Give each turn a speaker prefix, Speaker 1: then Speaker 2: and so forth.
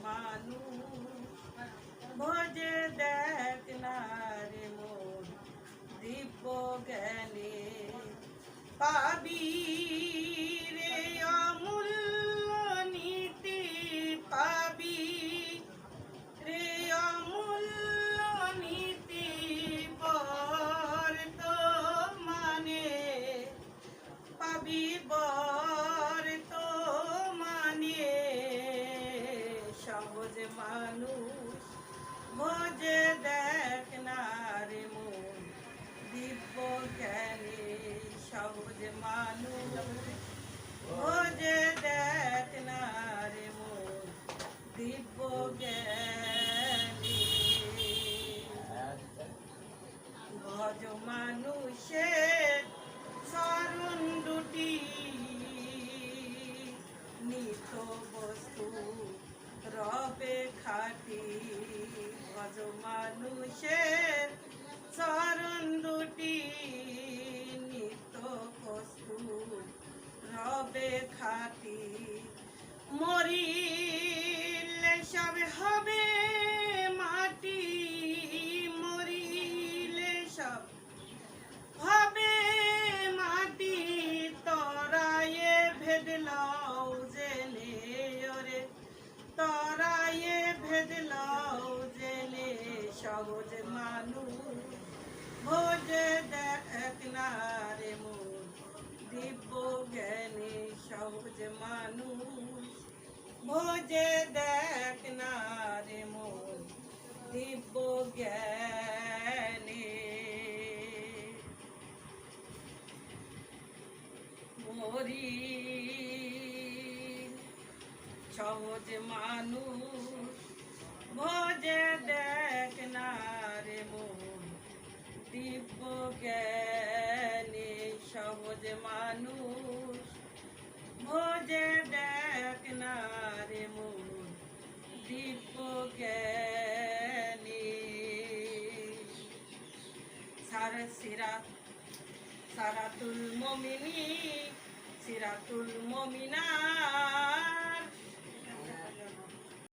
Speaker 1: মানুষ ভোজে দেখ না রে মন দিব্য জ্ঞানে পাবি রে অমূল্য নীতি পাবি রে অমূল্য নীতি বর্তমানে পাবি বর্তমানে সহজ মানুষ ভোজে দেখ না রে মন দিব্য জ্ঞানে সহজ মানুষ ভোজে দেখ না রে মন দিব্য জ্ঞানে ভজ মানুষের চরণ দুটি নিত বস্তু রবে খাটি ভজ মানুষের চরণ দুটি নিত বস্তু রবে খাটি মরিলে সব হবে মাটি মরিলে সব হবে মাটি তরায়ে ভেদলাও জেনে ওরে তরায়ে ভেদলাও জেনে সহজ মানুষ ভোজে দেখ না রে মন দিব্য জ্ঞানে সহজ মানুষ ভোজে দেখ না রে মন দিব্য জ্ঞানে মরি সহজ মানুষ ভোজে দেখ না রে মন দিব্য জ্ঞানে সহজ মানুষ ভোজে দেখ না রে মন দিব্য জ্ঞানে সারাতুল মুমিনিন সিরাতুল মুমিনাত